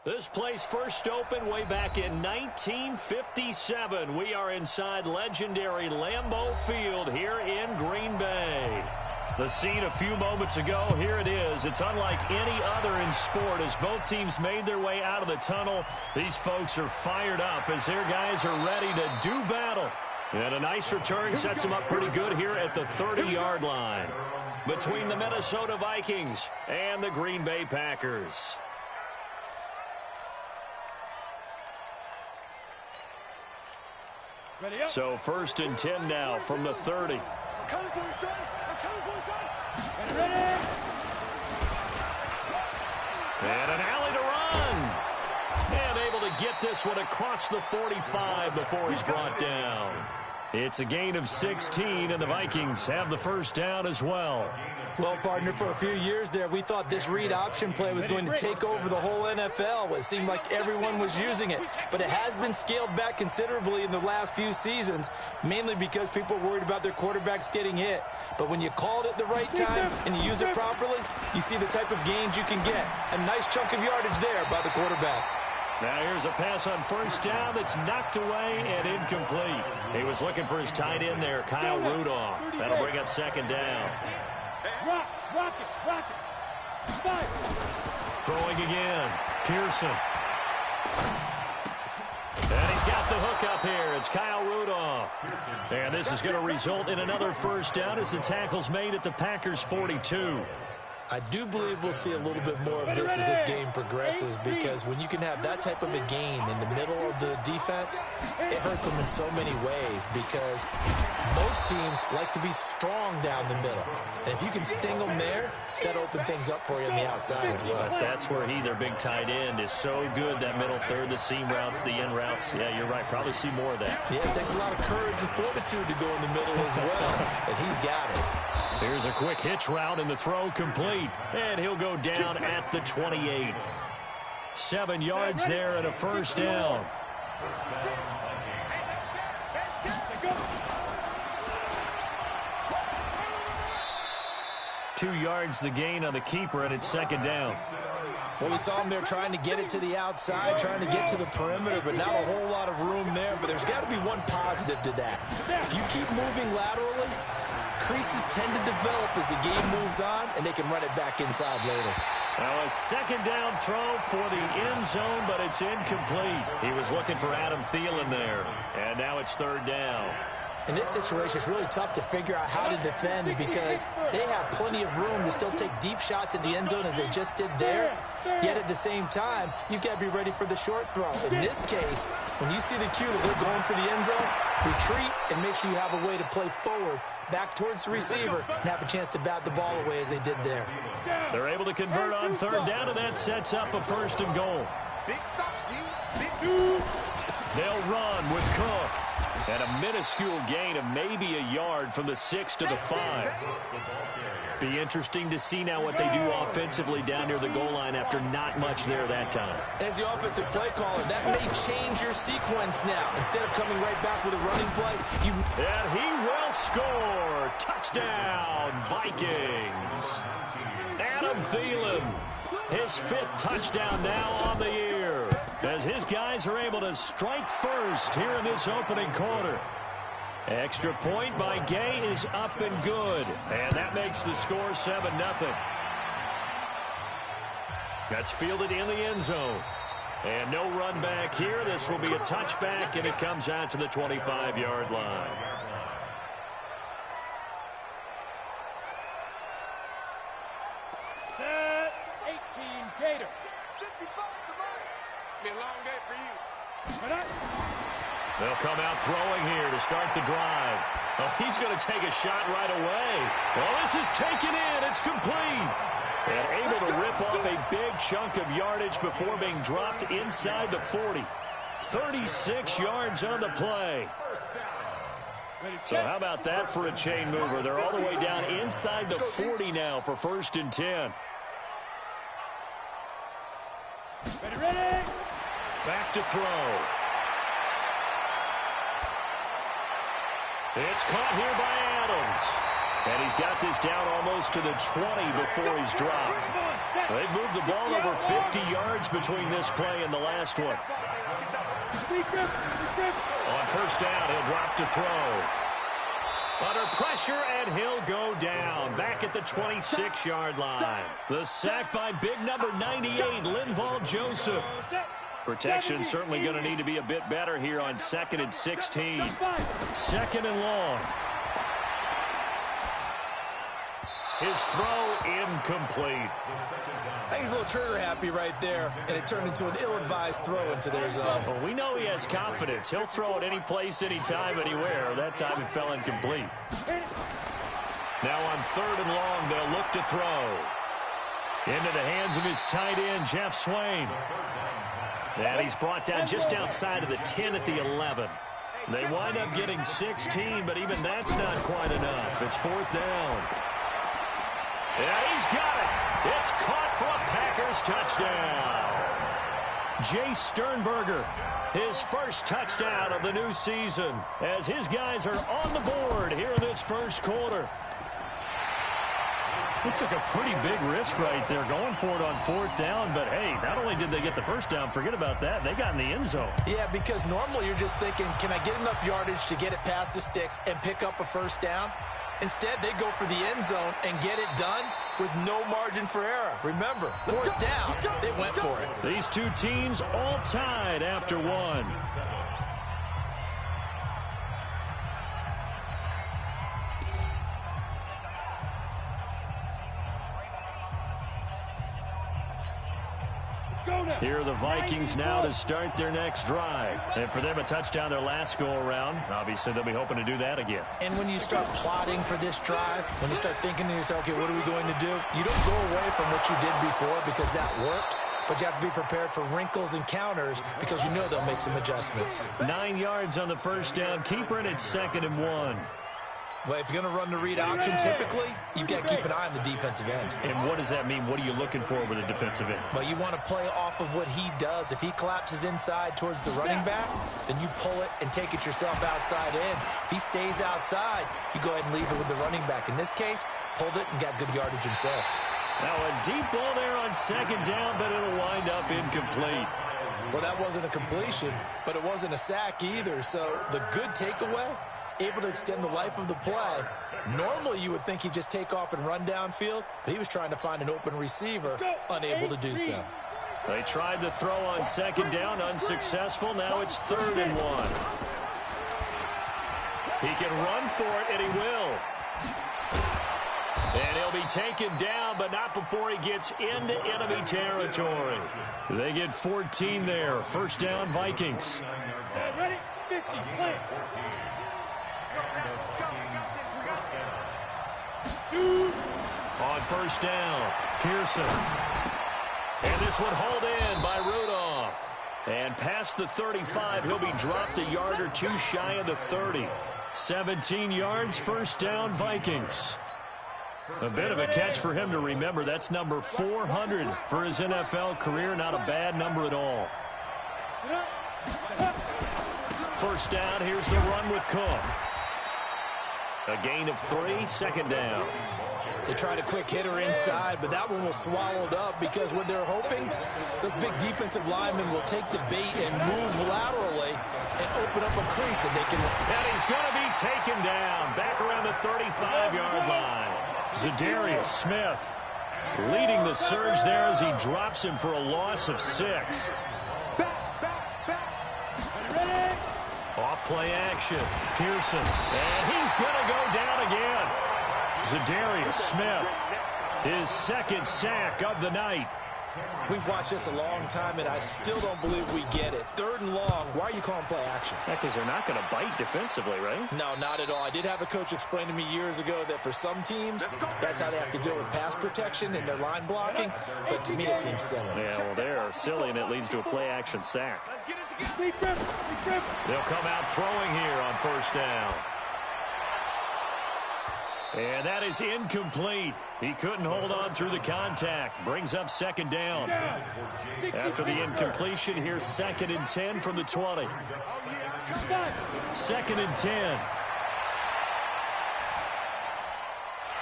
This place first opened way back in 1957. We are inside legendary Lambeau Field here in Green Bay. The scene a few moments ago, here it is. It's unlike any other in sport as both teams made their way out of the tunnel. These folks are fired up as their guys are ready to do battle. And a nice return sets them up pretty good here at the 30-yard line between the Minnesota Vikings and the Green Bay Packers. So 1st and 10 now from the 30. I'm coming for you, son. I'm coming for you, son. And an alley to run. And able to get this one across the 45 before he's brought down. It's a gain of 16, and the Vikings have the first down as well. Well, partner, for a few years there, we thought this read option play was going to take over the whole NFL. It seemed like everyone was using it, but it has been scaled back considerably in the last few seasons, mainly because people are worried about their quarterbacks getting hit. But when you call it at the right time and you use it properly, you see the type of gains you can get. A nice chunk of yardage there by the quarterback. Now here's a pass on first down that's knocked away and incomplete. He was looking for his tight end there, Kyle Rudolph. That'll bring up 2nd down. Rock it. Fight. Throwing again. Pearson. And he's got the hook up here. It's Kyle Rudolph. And this is going to result in another first down as the tackle's made at the Packers' 42. I do believe we'll see a little bit more of this as this game progresses, because when you can have that type of a gain in the middle of the defense, it hurts them in so many ways, because most teams like to be strong down the middle. And if you can sting them there, that opens things up for you on the outside as well. But that's where their big tight end, is so good, that middle third, the seam routes, the end routes. Yeah, you're right. Probably see more of that. Yeah, it takes a lot of courage and fortitude to go in the middle as well, and he's got it. Here's a quick hitch route, and the throw complete. And he'll go down at the 28. 7 yards there and a first down. 2 yards the gain on the keeper, and it's 2nd down. Well, we saw him there trying to get it to the outside, trying to get to the perimeter, but not a whole lot of room there. But there's got to be one positive to that. If you keep moving laterally, creases tend to develop as the game moves on, and they can run it back inside later. Now a 2nd down throw for the end zone, but it's incomplete. He was looking for Adam Thielen there, and now it's 3rd down. In this situation, it's really tough to figure out how to defend, because they have plenty of room to still take deep shots at the end zone as they just did there. Yet at the same time, you've got to be ready for the short throw. In this case, when you see the cue that they're going for the end zone, retreat and make sure you have a way to play forward, back towards the receiver, and have a chance to bat the ball away as they did there. They're able to convert on 3rd down, and that sets up a 1st and goal. They'll run with Cook. And a minuscule gain of maybe a yard from the 6 to the 5. Be interesting to see now what they do offensively down near the goal line after not much there that time. As the offensive play caller, that may change your sequence now. Instead of coming right back with a running play, and he will score. Touchdown, Vikings. Adam Thielen, his 5th touchdown now on the year, as his guys are able to strike first here in this opening quarter. Extra point by Gay is up and good, and that makes the score 7-0. That's fielded in the end zone. And no run back here. This will be a touchback, and it comes out to the 25-yard line. Set 18 Gators. It's been a long day for you. They'll come out throwing here to start the drive. Oh, he's going to take a shot right away. Well, this is taken in. It's complete. And able to rip off a big chunk of yardage before being dropped inside the 40. 36 yards on the play. So how about that for a chain mover? They're all the way down inside the 40 now for 1st and 10. Ready? Back to throw. It's caught here by Adams. And he's got this down almost to the 20 before he's dropped. They've moved the ball over 50 yards between this play and the last one. On first down, he'll drop to throw. Under pressure, and he'll go down. Back at the 26-yard line. The sack by big number 98, Linval Joseph. Protection certainly going to need to be a bit better here on 2nd and 16. 2nd and long. His throw incomplete. I think he's a little trigger happy right there, and it turned into an ill-advised throw into their zone. Well, we know he has confidence. He'll throw it any place, anytime, anywhere. That time it fell incomplete. Now on 3rd and long, they'll look to throw. Into the hands of his tight end, Jeff Swain. And he's brought down just outside of the 10 at the 11. They wind up getting 16, but even that's not quite enough. It's 4th down. Yeah, he's got it. It's caught for a Packers touchdown. Jay Sternberger, his first touchdown of the new season, as his guys are on the board here in this first quarter. It took a pretty big risk right there going for it on 4th down, but hey, not only did they get the first down, forget about that, they got in the end zone. Yeah, because normally you're just thinking, can I get enough yardage to get it past the sticks and pick up a first down? Instead, they go for the end zone and get it done with no margin for error. Remember, 4th down, they went for it. These two teams all tied after one. Here are the Vikings now to start their next drive. And for them, a touchdown their last go-around. Obviously, they'll be hoping to do that again. And when you start plotting for this drive, when you start thinking to yourself, okay, what are we going to do? You don't go away from what you did before because that worked. But you have to be prepared for wrinkles and counters because you know they'll make some adjustments. 9 yards on the first down. Keeper, and it's 2nd and 1. Well, if you're going to run the read option, typically, you've got to keep an eye on the defensive end. And what does that mean? What are you looking for with a defensive end? Well, you want to play off of what he does. If he collapses inside towards the running back, then you pull it and take it yourself outside in. If he stays outside, you go ahead and leave it with the running back. In this case, pulled it and got good yardage himself. Now a deep ball there on 2nd down, but it'll wind up incomplete. Well, that wasn't a completion, but it wasn't a sack either. So the good takeaway, able to extend the life of the play. Normally, you would think he'd just take off and run downfield, but he was trying to find an open receiver, unable to do so. They tried the throw on 2nd down, unsuccessful. Now it's 3rd and 1. He can run for it, and he will. And he'll be taken down, but not before he gets into enemy territory. They get 14 there. 1st down, Vikings. Ready? 50, play. On 1st down, Pearson. And this one hauled in by Rudolph. And past the 35, he'll be dropped a yard or two shy of the 30. 17 yards, 1st down, Vikings. A bit of a catch for him to remember. That's number 400 for his NFL career. Not a bad number at all. 1st down, here's the run with Cook. A gain of 3, 2nd down. They tried a quick hitter inside, but that one was swallowed up because what they're hoping, those big defensive linemen will take the bait and move laterally and open up a crease and they can... And he's going to be taken down back around the 35-yard line. Zadarius Smith leading the surge there as he drops him for a loss of 6. Off play action. Pearson. And he's going to go down again. Zadarius Smith, his 2nd sack of the night. We've watched this a long time, and I still don't believe we get it. 3rd and long. Why are you calling play action? Because they're not going to bite defensively, right? No, not at all. I did have a coach explain to me years ago that for some teams, that's how they have to deal with pass protection and their line blocking. But to me, it seems silly. Yeah, well, they're silly, and it leads to a play action sack. They'll come out throwing here on 1st down. And that is incomplete. He couldn't hold on through the contact. Brings up 2nd down. After the incompletion, here's 2nd and 10 from the 20. 2nd and 10.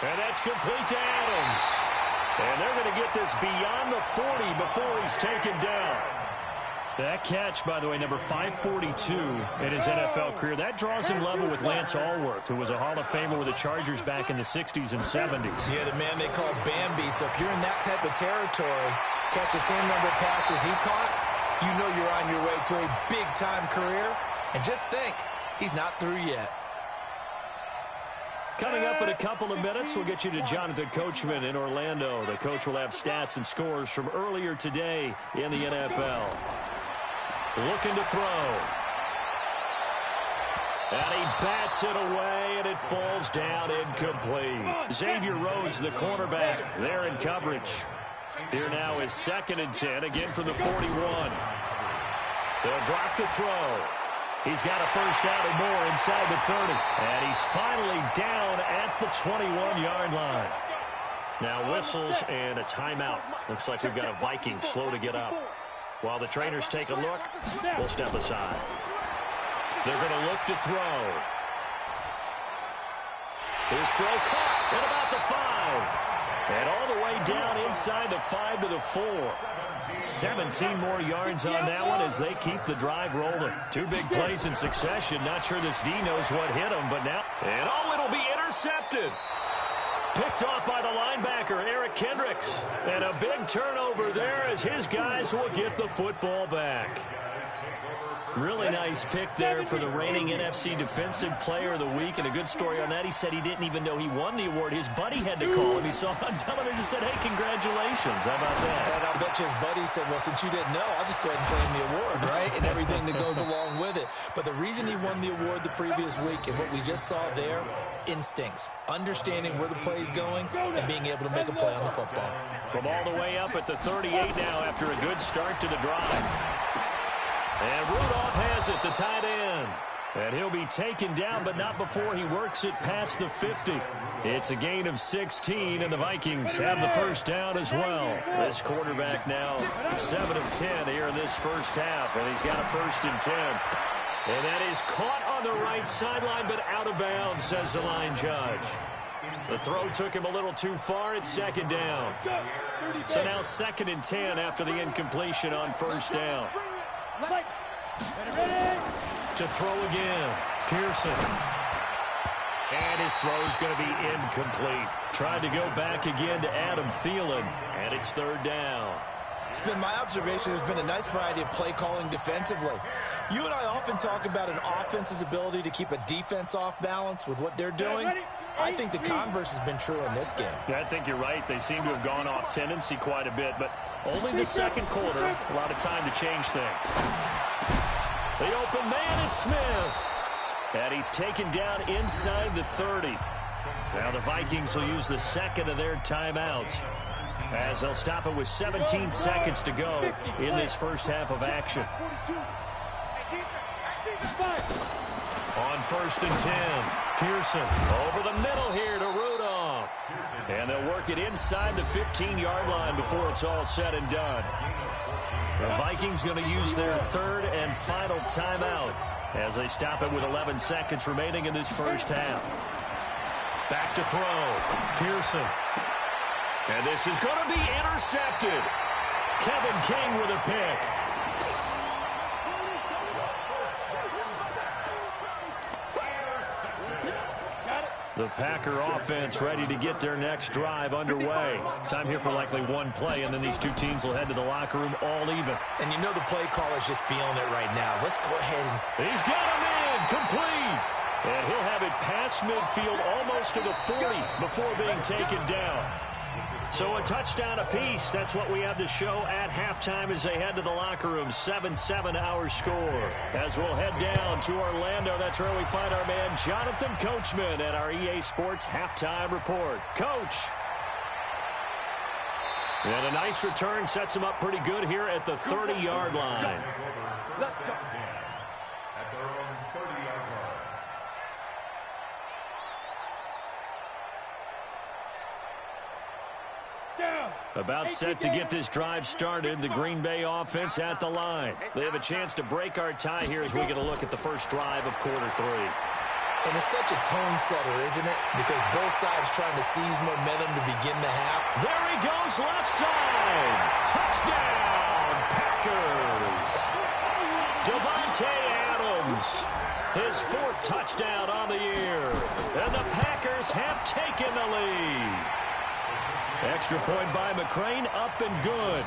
And that's complete to Adams. And they're going to get this beyond the 40 before he's taken down. That catch, by the way, number 542 in his NFL career, that draws him level with Lance Allworth, who was a Hall of Famer with the Chargers back in the 60s and 70s. Yeah, the man they call Bambi. So if you're in that type of territory, catch the same number of passes he caught, you know you're on your way to a big-time career. And just think, he's not through yet. Coming up in a couple of minutes, we'll get you to Jonathan Coachman in Orlando. The coach will have stats and scores from earlier today in the NFL. Looking to throw. And he bats it away, and it falls down incomplete. Xavier Rhodes, the cornerback, there in coverage. Here now is 2nd and 10, again from the 41. They'll drop to throw. He's got a first down and more inside the 30. And he's finally down at the 21-yard line. Now whistles and a timeout. Looks like we've got a Viking slow to get up. While the trainers take a look, we'll step aside. They're going to look to throw. His throw caught at about the 5. And all the way down inside the 5 to the 4. 17 more yards on that one as they keep the drive rolling. 2 big plays in succession. Not sure this D knows what hit him, but now... And it'll be intercepted. Picked off by the linebacker, Eric Kendricks. And a big turnover there as his guys will get the football back. Really nice pick there for the reigning NFC Defensive Player of the Week. And a good story on that. He said he didn't even know he won the award. His buddy had to call him. He saw him on television and said, hey, congratulations. How about that? And I'll bet you his buddy said, well, since you didn't know, I'll just go ahead and claim the award, right? And everything that goes along with it. But the reason he won the award the previous week and what we just saw there, instincts, understanding where the play is going and being able to make a play on the football. From all the way up at the 38 now after a good start to the drive. And Rudolph has it, the tight end. And he'll be taken down, but not before he works it past the 50. It's a gain of 16, and the Vikings have the first down as well. This quarterback now 7 of 10 here in this first half, and he's got a 1st and 10. And that is caught on the right sideline, but out of bounds, says the line judge. The throw took him a little too far. It's 2nd down. So now 2nd and 10 after the incompletion on 1st down. To throw again, Pearson. And his throw's going to be incomplete. Tried to go back again to Adam Thielen, and it's 3rd down. It's been my observation there's been a nice variety of play calling defensively. You and I often talk about an offense's ability to keep a defense off balance with what they're doing. I think the converse has been true in this game. Yeah, I think you're right. They seem to have gone off tendency quite a bit, but only the 2nd quarter, a lot of time to change things. The open man is Smith. And he's taken down inside the 30. Now the Vikings will use the 2nd of their timeouts as they'll stop it with 17 seconds to go in this first half of action. On 1st and 10, Pearson over the middle here to Rudolph. And they'll work it inside the 15-yard line before it's all said and done. The Vikings going to use their 3rd and final timeout as they stop it with 11 seconds remaining in this first half. Back to throw, Pearson. And this is going to be intercepted. Kevin King with a pick. The Packer offense ready to get their next drive underway. Time here for likely one play, and then these two teams will head to the locker room all even. And you know the play caller's just feeling it right now. Let's go ahead and... He's got him in, complete. And he'll have it past midfield almost to the 40 before being taken down. So a touchdown apiece. That's what we have to show at halftime as they head to the locker room. 7-7 our score. As we'll head down to Orlando, that's where we find our man Jonathan Coachman at our EA Sports Halftime Report. Coach. And a nice return sets him up pretty good here at the 30-yard line. Let's go. About set to get this drive started, the Green Bay offense at the line. They have a chance to break our tie here as we get a look at the first drive of quarter 3. And it's such a tone setter, isn't it? Because both sides trying to seize momentum to begin the half. There he goes, left side. Touchdown, Packers. Davante Adams, his 4th touchdown on the year. And the Packers have taken the lead. Extra point by McCrane, up and good.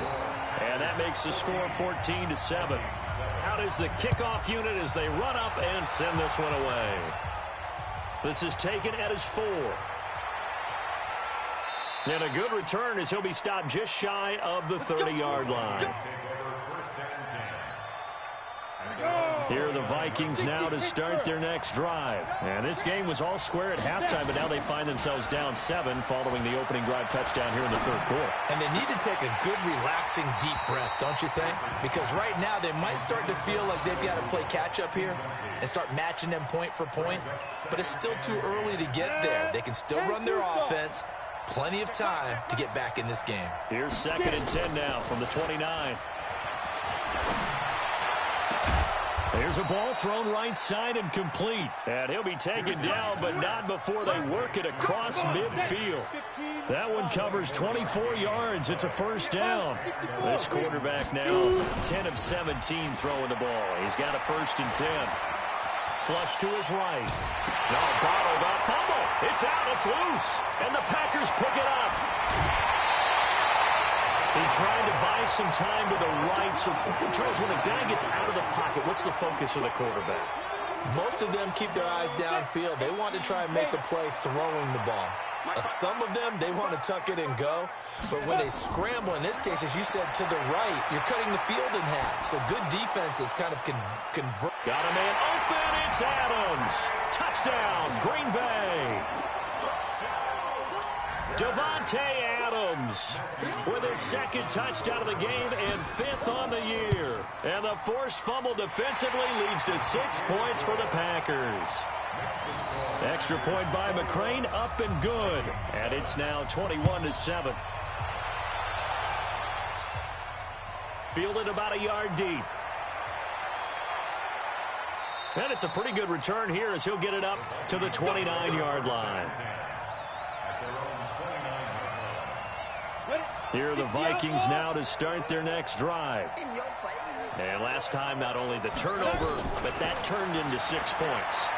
And that makes the score 14-7. Out is the kickoff unit as they run up and send this one away. This is taken at his 4. And a good return as he'll be stopped just shy of the 30-yard line. Here are the Vikings now to start their next drive. And this game was all square at halftime, but now they find themselves down 7 following the opening drive touchdown here in the 3rd quarter. And they need to take a good, relaxing, deep breath, don't you think? Because right now they might start to feel like they've got to play catch-up here and start matching them point for point. But it's still too early to get there. They can still run their offense. Plenty of time to get back in this game. Here's 2nd and 10 now from the 29. There's a ball thrown right side and complete. And he'll be taken down, but not before they work it across midfield. That one covers 24 yards. It's a 1st down. This quarterback now 10 of 17 throwing the ball. He's got a 1st and 10. Flush to his right. No, bottled up. Fumble. It's out. It's loose. And the Packers pick it up. He tried to buy some time to the right. So, Charles, when a guy gets out of the pocket, what's the focus of the quarterback? Most of them keep their eyes downfield. They want to try and make a play throwing the ball. Some of them, they want to tuck it and go. But when they scramble, in this case, as you said, to the right, you're cutting the field in half. So good defense is kind of convert. Got a man open. It's Adams. Touchdown, Green Bay. Davante Adams with his 2nd touchdown of the game and 5th on the year. And the forced fumble defensively leads to 6 points for the Packers. Extra point by McCrane, up and good. And it's now 21-7. Fielded about a yard deep. And it's a pretty good return here as he'll get it up to the 29-yard line. Here are the Vikings now to start their next drive. And last time, not only the turnover, but that turned into 6 points.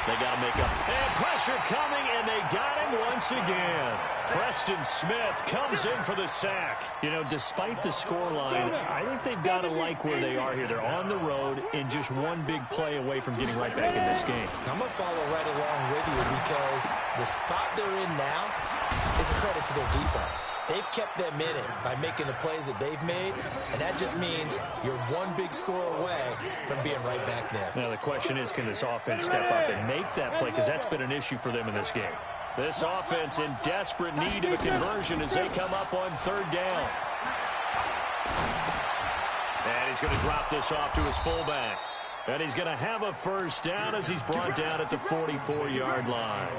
They got to make up. And pressure coming, and they got him once again. Preston Smith comes in for the sack. You know, despite the scoreline, I think they've got to like where they are here. They're on the road and just one big play away from getting right back in this game. I'm going to follow right along with you because the spot they're in now is a credit to their defense. They've kept them in it by making the plays that they've made, and that just means you're one big score away from being right back there. Now, the question is, can this offense step up and make that play? Because that's been an issue for them in this game. This offense in desperate need of a conversion as they come up on 3rd down. And he's going to drop this off to his fullback. And he's going to have a 1st down as he's brought down at the 44-yard line.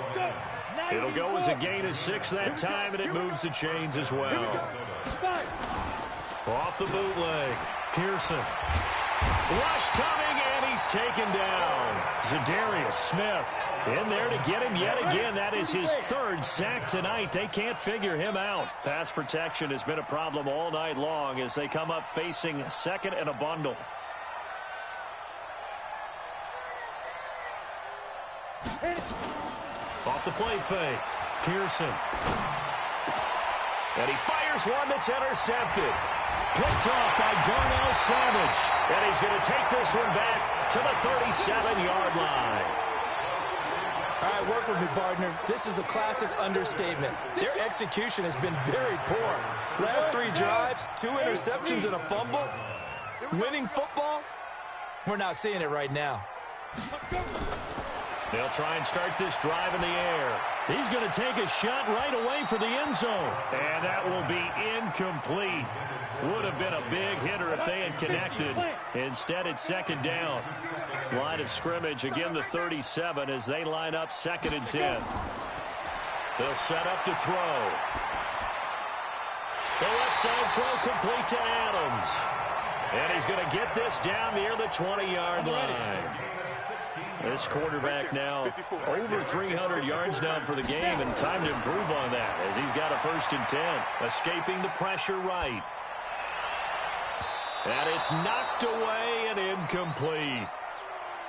It'll go as a gain of 6 that time, and it moves the chains as well. Off the bootleg. Pearson. Rush coming, and he's taken down. Zadarius Smith in there to get him yet again. That is his 3rd sack tonight. They can't figure him out. Pass protection has been a problem all night long as they come up facing 2nd and a bundle. Off the play fake. Pearson. And he fires one that's intercepted. Picked off by Darnell Savage. And he's going to take this one back to the 37-yard line. All right, work with me, partner. This is a classic understatement. Their execution has been very poor. Last 3 drives, 2 interceptions and a fumble. Winning football? We're not seeing it right now. They'll try and start this drive in the air. He's going to take a shot right away for the end zone. And that will be incomplete. Would have been a big hitter if they had connected. Instead, it's 2nd down. Line of scrimmage, again, the 37 as they line up 2nd and 10. They'll set up to throw. The left side throw complete to Adams. And he's going to get this down near the 20-yard line. This quarterback now over 300 yards now for the game, and time to improve on that as he's got a 1st and 10. Escaping the pressure right. And it's knocked away and incomplete.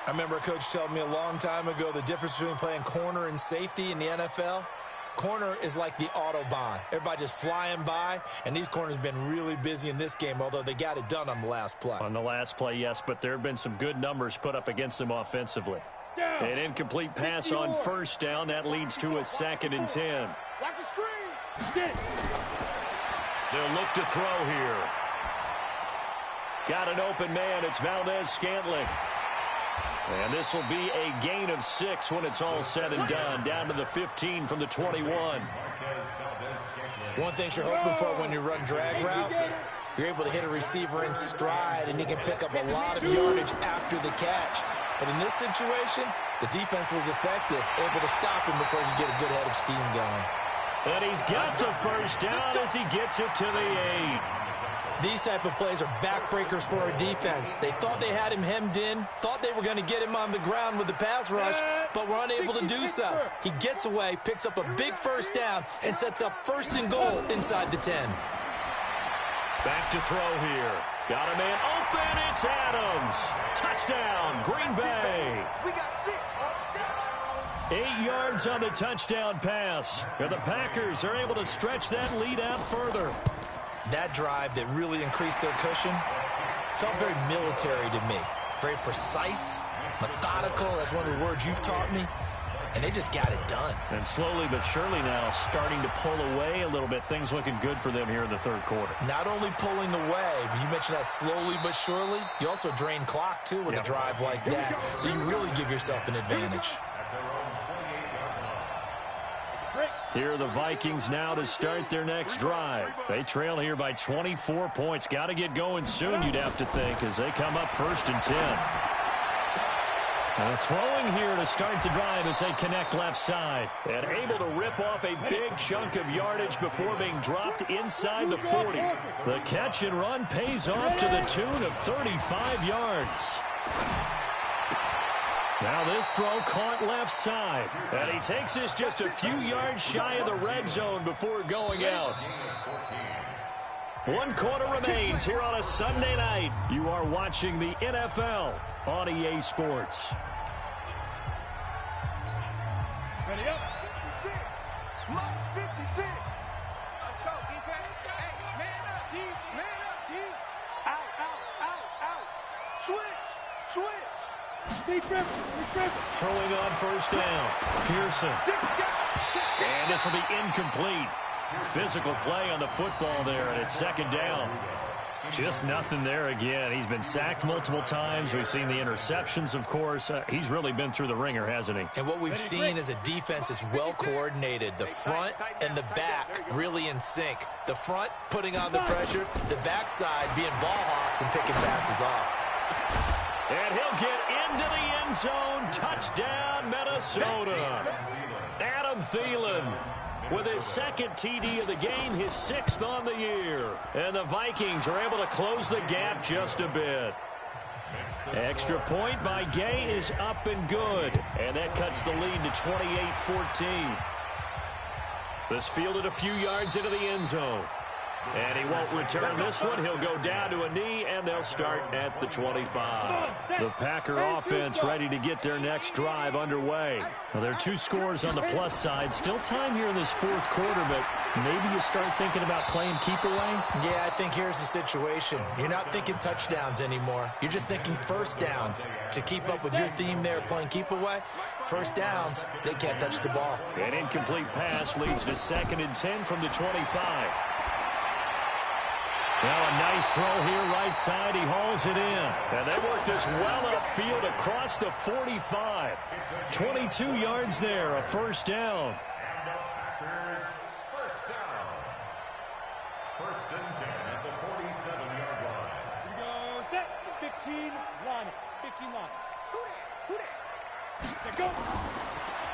I remember a coach telling me a long time ago the difference between playing corner and safety in the NFL. Corner is like the Autobahn. Everybody just flying by, and these corners have been really busy in this game, although they got it done on the last play. On the last play, yes, but there have been some good numbers put up against them offensively. An incomplete pass on 1st down. That leads to a 2nd and 10. Watch the screen. They'll look to throw here. Got an open man. It's Valdez-Scantling. And this will be a gain of 6 when it's all said and done. Down to the 15 from the 21. One thing you're hoping for when you run drag routes, you're able to hit a receiver in stride, and he can pick up a lot of yardage after the catch. But in this situation, the defense was effective, able to stop him before he could get a good head of steam going. And he's got the 1st down as he gets it to the 8. These type of plays are backbreakers for our defense. They thought they had him hemmed in, thought they were going to get him on the ground with the pass rush, but were unable to do so. He gets away, picks up a big 1st down, and sets up 1st and goal inside the 10. Back to throw here. Got a man open. It's Adams. Touchdown, Green Bay. We got 6. 8 yards on the touchdown pass. And the Packers are able to stretch that lead out further. That drive that really increased their cushion felt very military to me. Very precise, methodical. That's one of the words you've taught me. And they just got it done. And slowly but surely now starting to pull away a little bit. Things looking good for them here in the 3rd quarter. Not only pulling away, but you mentioned that slowly but surely. You also drain clock, too, with a drive like that. So you really give yourself an advantage. Here are the Vikings now to start their next drive. They trail here by 24 points. Got to get going soon, you'd have to think, as they come up 1st and 10. Throwing here to start the drive as they connect left side. And able to rip off a big chunk of yardage before being dropped inside the 40. The catch and run pays off to the tune of 35 yards. Now this throw caught left side. And he takes this just a few yards shy of the red zone before going out. 1 quarter remains here on a Sunday night. You are watching the NFL on EA Sports. Ready up. 56. Minus 56. Let's go, defense. Hey, man up, D. Man up, D. Out. Switch. Throwing on 1st down. Pearson. And this will be incomplete. Physical play on the football there, and it's 2nd down. Just nothing there again. He's been sacked multiple times. We've seen the interceptions, of course. He's really been through the ringer, hasn't he? And what we've seen is a defense that's well coordinated. The front and the back really in sync. The front putting on the pressure, the backside being ball hawks and picking passes off. And he'll get into the end zone. Touchdown, Minnesota. Adam Thielen with his 2nd TD of the game, his 6th on the year. And the Vikings are able to close the gap just a bit. Extra point by Gay is up and good. And that cuts the lead to 28-14. This fielded a few yards into the end zone. And he won't return this one. He'll go down to a knee, and they'll start at the 25. The Packer offense ready to get their next drive underway. Well, there are 2 scores on the plus side. Still time here in this 4th quarter, but maybe you start thinking about playing keep away? Yeah, I think here's the situation. You're not thinking touchdowns anymore. You're just thinking 1st downs. To keep up with your theme there, playing keep away, 1st downs, they can't touch the ball. An incomplete pass leads to 2nd and 10 from the 25. Now a nice throw here right side. He hauls it in. And they work this well upfield across the 45. 22 yards there, a 1st down. First and 10 at the 47-yard line. Here we go, set. 15 line. 15 line. Who that? Go.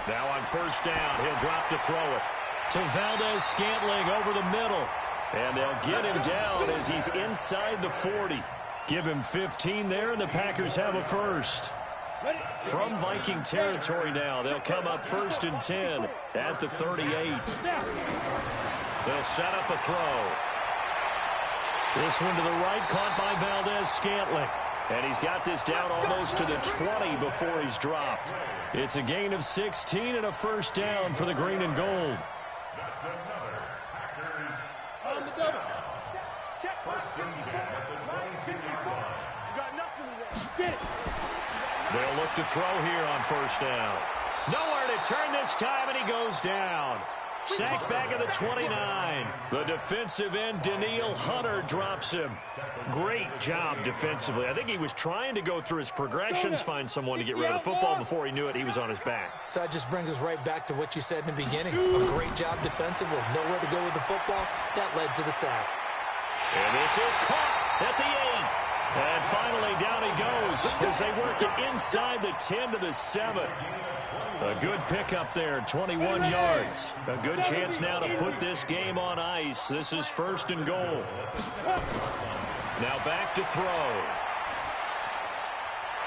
Now on 1st down, he'll drop to throw it. To Valdez-Scantling over the middle. And they'll get him down as he's inside the 40. Give him 15 there, and the Packers have a 1st. From Viking territory now, they'll come up 1st and 10 at the 38. They'll set up a throw. This one to the right, caught by Valdez-Scantling. And he's got this down almost to the 20 before he's dropped. It's a gain of 16 and a first down for the green and gold. That's another Packers first down. First and 10 at the 22-yard line. You got nothing with that. They'll look to throw here on first down. Nowhere to turn this time, and he goes down. Sacked back at the 29. The defensive end, Daniil Hunter, drops him. Great job defensively. I think he was trying to go through his progressions, find someone to get rid of the football. Before he knew it, he was on his back. So that just brings us right back to what you said in the beginning. A great job defensively. Nowhere to go with the football. That led to the sack. And this is caught at the 8. And finally, down he goes as they work it inside the 10 to the 7. A good pickup there, 21 yards. A good chance now to put this game on ice. This is 1st and goal. Now back to throw.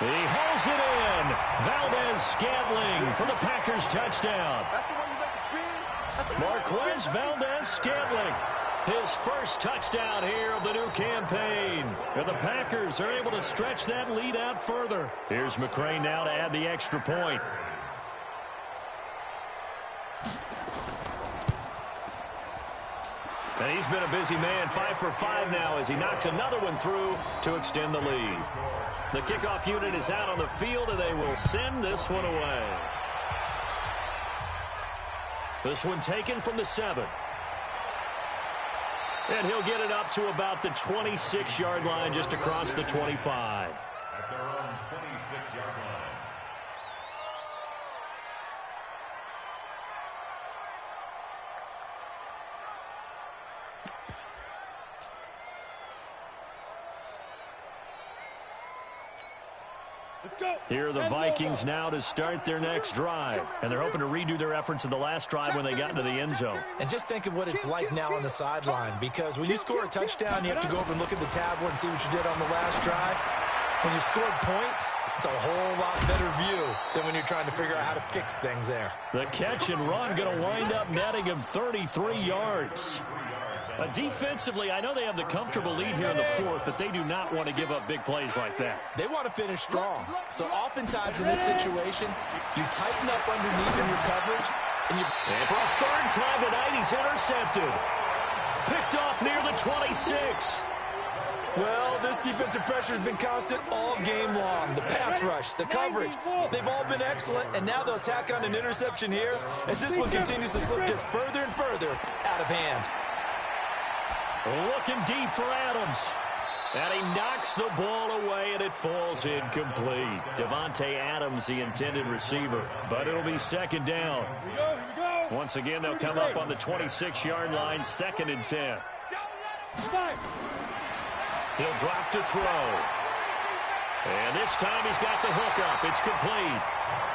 He hauls it in. Valdez-Scantling for the Packers touchdown. Marquez Valdez-Scantling. His first touchdown here of the new campaign. And the Packers are able to stretch that lead out further. Here's McCray now to add the extra point. And he's been a busy man, 5 for 5 now as he knocks another one through to extend the lead. The kickoff unit is out on the field, and they will send this one away. This one taken from the 7. And he'll get it up to about the 26-yard line, just across the 25. At their own 26-yard line. Here are the Vikings now to start their next drive. And they're hoping to redo their efforts in the last drive when they got into the end zone. And just think of what it's like now on the sideline, because when you score a touchdown, you have to go over and look at the tablet and see what you did on the last drive. When you scored points, it's a whole lot better view than when you're trying to figure out how to fix things there. The catch and run going to wind up netting him 33 yards. Defensively, I know they have the comfortable lead here in the 4th, but they do not want to give up big plays like that. They want to finish strong. So oftentimes in this situation, you tighten up underneath in your coverage. And for a 3rd time tonight, he's intercepted. Picked off near the 26. Well, this defensive pressure has been constant all game long. The pass rush, the coverage, they've all been excellent, and now they'll tack on an interception here as this one continues to slip just further and further out of hand. Looking deep for Adams. And he knocks the ball away, and it falls incomplete. Devontae Adams, the intended receiver. But it'll be 2nd down. Once again, they'll come up on the 26-yard line, 2nd and 10. He'll drop to throw. And this time he's got the hook up. It's complete.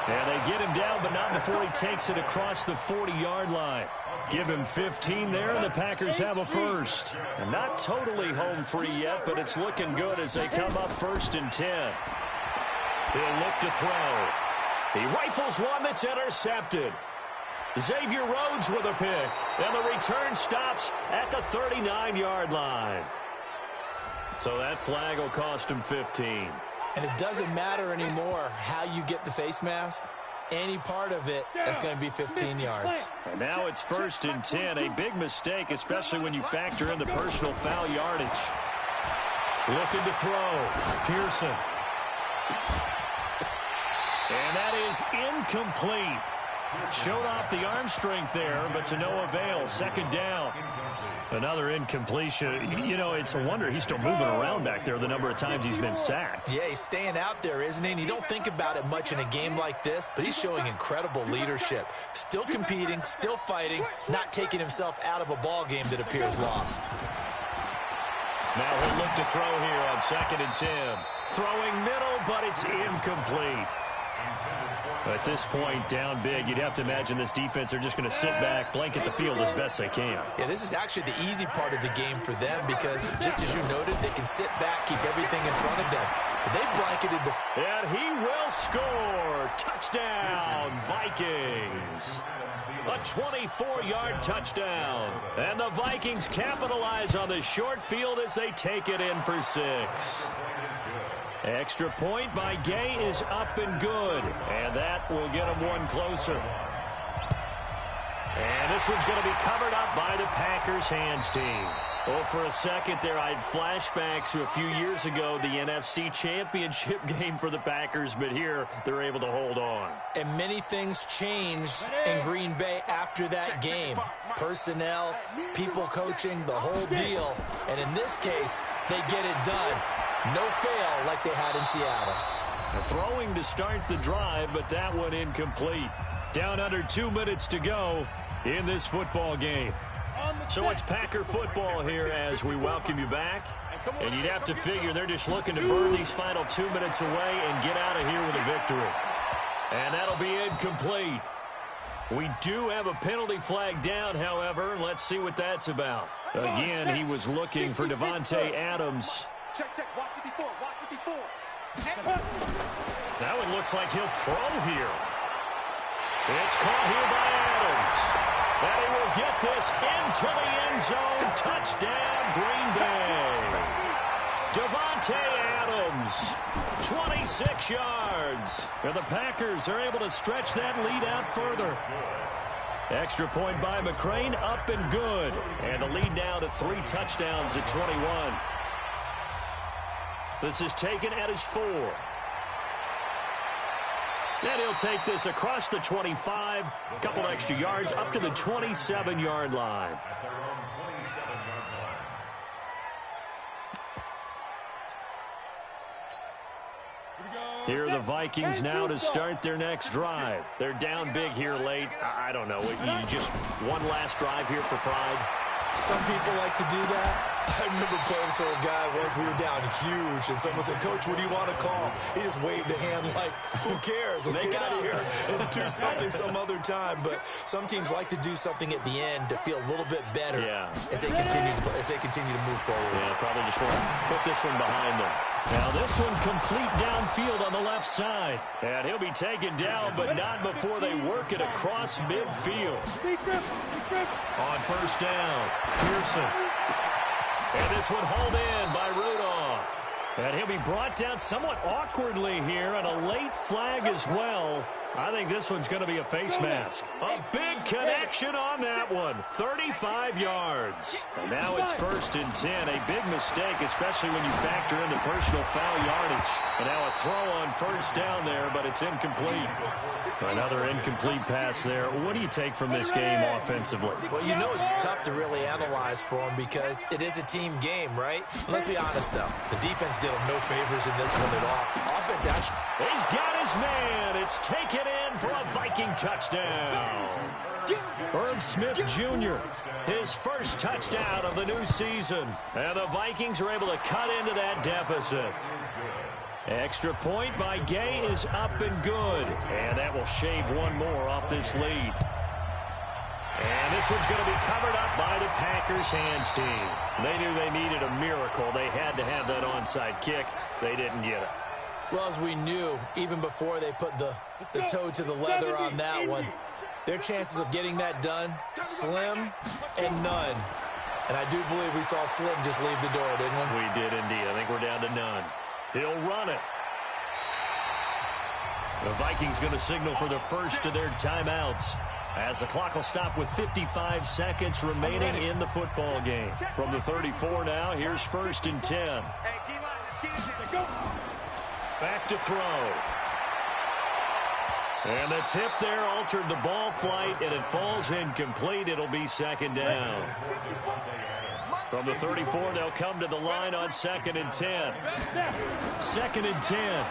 And they get him down, but not before he takes it across the 40-yard line. Give him 15 there, and the Packers have a first. And not totally home free yet, but it's looking good as they come up 1st and 10. He'll look to throw. He rifles one that's intercepted. Xavier Rhodes with a pick. And the return stops at the 39-yard line. So that flag will cost him 15. And it doesn't matter anymore how you get the face mask. Any part of it, that's going to be 15 yards. And now it's 1st and 10. A big mistake, especially when you factor in the personal foul yardage. Looking to throw. Pearson. And that is incomplete. Showed off the arm strength there, but to no avail. 2nd down. Another incompletion. You know, it's a wonder he's still moving around back there the number of times he's been sacked. Yeah, he's staying out there, isn't he? And you don't think about it much in a game like this, but he's showing incredible leadership. Still competing, still fighting, not taking himself out of a ball game that appears lost. Now he'll look to throw here on 2nd and 10. Throwing middle, but it's incomplete. At this point, down big, you'd have to imagine this defense are just going to sit back, blanket the field as best they can. Yeah, this is actually the easy part of the game for them because, just as you noted, they can sit back, keep everything in front of them. They blanketed the... And he will score. Touchdown, Vikings. A 24-yard touchdown. And the Vikings capitalize on the short field as they take it in for 6. Extra point by Gay is up and good. And that will get him one closer. And this one's going to be covered up by the Packers hands team. Oh, for a second there, I had flashbacks to a few years ago, the NFC Championship game for the Packers, but here they're able to hold on. And many things changed in Green Bay after that game. Personnel, people coaching, the whole deal. And in this case, they get it done. No fail like they had in Seattle. Throwing to start the drive, but that one incomplete. Down under 2 minutes to go in this football game. So it's Packer football here as we welcome you back. And you'd have to figure they're just looking to burn these final 2 minutes away and get out of here with a victory. And that'll be incomplete. We do have a penalty flag down, however. Let's see what that's about. Again, he was looking for Devontae Adams. Check, watch 54, watch 54. That one looks like he'll throw here. It's caught here by Adams. And he will get this into the end zone. Touchdown, Green Bay. Devontae Adams, 26 yards. And the Packers are able to stretch that lead out further. Extra point by McCrane, up and good. And the lead now to 3 touchdowns at 21. This is taken at his 4. And he'll take this across the 25, a couple extra yards, up to the 27-yard line. Here are the Vikings now to start their next drive. They're down big here late. I don't know. You just one last drive here for pride? Some people like to do that. I remember playing for a guy once. We were down huge, and someone said, "Coach, what do you want to call?" He just waved a hand like, "Who cares? Let's get out of here and do something some other time." But some teams like to do something at the end to feel a little bit better as they continue to move forward. Yeah, probably just want to put this one behind them. Now this one complete downfield on the left side. And he'll be taken down, but not before they work it across midfield. On first down, Pearson. And this one hauled in by Rudolph. And he'll be brought down somewhat awkwardly here, and a late flag as well. I think this one's going to be a face mask. A big connection on that one. 35 yards. And now it's 1st and 10. A big mistake, especially when you factor in the personal foul yardage. And now a throw on first down there, but it's incomplete. Another incomplete pass there. What do you take from this game offensively? Well, you know it's tough to really analyze for them because it is a team game, right? Let's be honest, though. The defense did them no favors in this one at all. Offense actually... He's got his man. It's taken in for a Viking touchdown. Herb Smith Jr., his first touchdown of the new season. And the Vikings are able to cut into that deficit. Extra point by Gay is up and good. And that will shave one more off this lead. And this one's going to be covered up by the Packers hands team. They knew they needed a miracle. They had to have that onside kick. They didn't get it. Well, as we knew, even before they put the toe to the leather on that one, their chances of getting that done, slim and none. And I do believe we saw Slim just leave the door, didn't we? We did indeed. I think we're down to none. He'll run it. The Vikings going to signal for the first of their timeouts as the clock will stop with 55 seconds remaining in the football game. From the 34 now, here's 1st and 10. Back to throw. And the tip there altered the ball flight, and it falls incomplete. It'll be 2nd down. From the 34, they'll come to the line on 2nd and 10. 2nd and 10.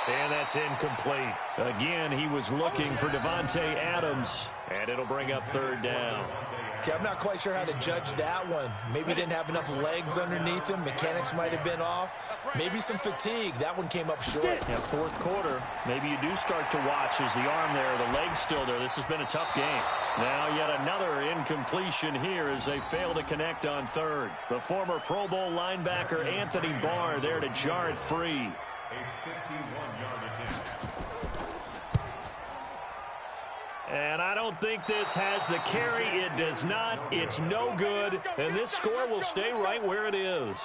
And that's incomplete. Again, he was looking for Devontae Adams, and it'll bring up 3rd down. See, I'm not quite sure how to judge that one. Maybe he didn't have enough legs underneath him. Mechanics might have been off. Maybe some fatigue. That one came up short. Yeah, fourth quarter. Maybe you do start to watch as the arm there, the leg's still there. This has been a tough game. Now yet another incompletion here as they fail to connect on third. The former Pro Bowl linebacker Anthony Barr there to jar it free. A 51-yard attempt. And I don't think this has the carry. It does not. It's no good. And this score will stay right where it is.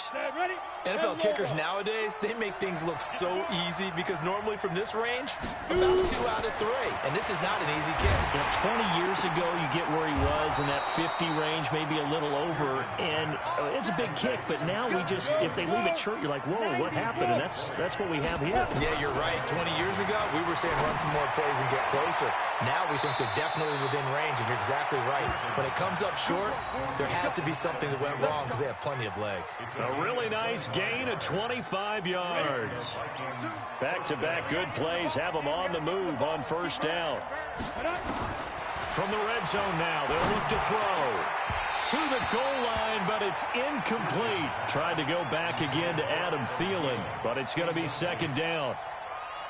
NFL kickers nowadays, they make things look so easy because normally from this range, about 2 out of 3. And this is not an easy kick. Yeah, 20 years ago, you get where he was in that 50 range, maybe a little over. And it's a big kick, but now we just, if they leave it short, you're like, whoa, what happened? And that's what we have here. Yeah, you're right. 20 years ago, we were saying run some more plays and get closer. Now we think they're definitely within range, and you're exactly right. When it comes up short, there has to be something that went wrong because they have plenty of leg. A really nice gain of 25 yards. Back-to-back good plays have them on the move on first down. From the red zone now, they'll look to throw. To the goal line, but it's incomplete. Tried to go back again to Adam Thielen, but it's going to be second down.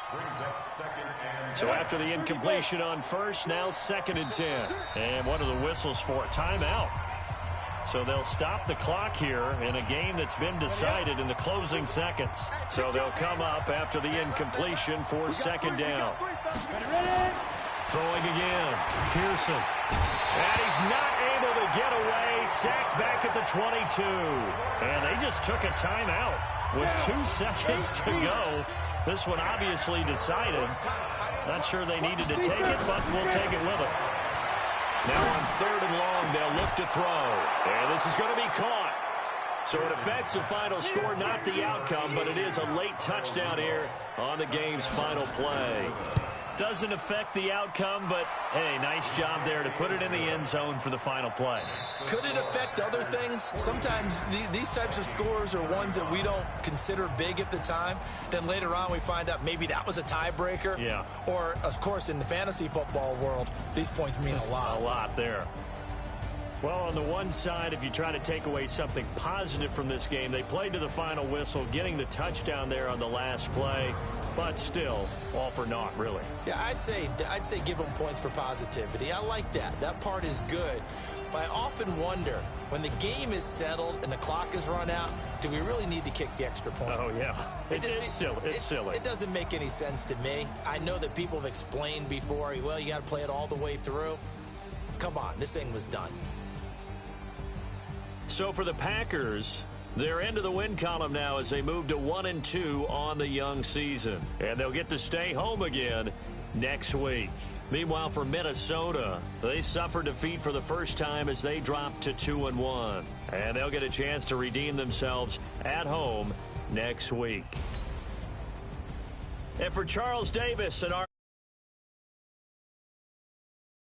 Brings up second and So after the incompletion on first, now 2nd and 10. And one of the whistles for a timeout. So they'll stop the clock here in a game that's been decided in the closing seconds. So they'll come up after the incompletion for second down. Throwing again. Pearson. And he's not able to get away. Sacked back at the 22. And they just took a timeout with 2 seconds to go. This one obviously decided. Not sure they needed to take it, but we'll take it with them. Now on 3rd and long, they'll look to throw. And this is going to be caught. So it affects the final score, not the outcome, but it is a late touchdown here on the game's final play. Doesn't affect the outcome, but, hey, nice job there to put it in the end zone for the final play. Could it affect other things? Sometimes these types of scores are ones that we don't consider big at the time. Then later on we find out maybe that was a tiebreaker. Yeah. Or, of course, in the fantasy football world, these points mean a lot. A lot there. Well, on the one side, if you try to take away something positive from this game, they played to the final whistle, getting the touchdown there on the last play, but still, all for naught, really. Yeah, I'd say give them points for positivity. I like that. That part is good. But I often wonder, when the game is settled and the clock is run out, do we really need to kick the extra point? Oh, yeah. It's silly. It's silly. It doesn't make any sense to me. I know that people have explained before, well, you got to play it all the way through. Come on, this thing was done. So for the Packers, they're into the win column now as they move to 1-2 on the young season. And they'll get to stay home again next week. Meanwhile, for Minnesota, they suffered defeat for the first time as they dropped to 2-1. And they'll get a chance to redeem themselves at home next week. And for Charles Davis and our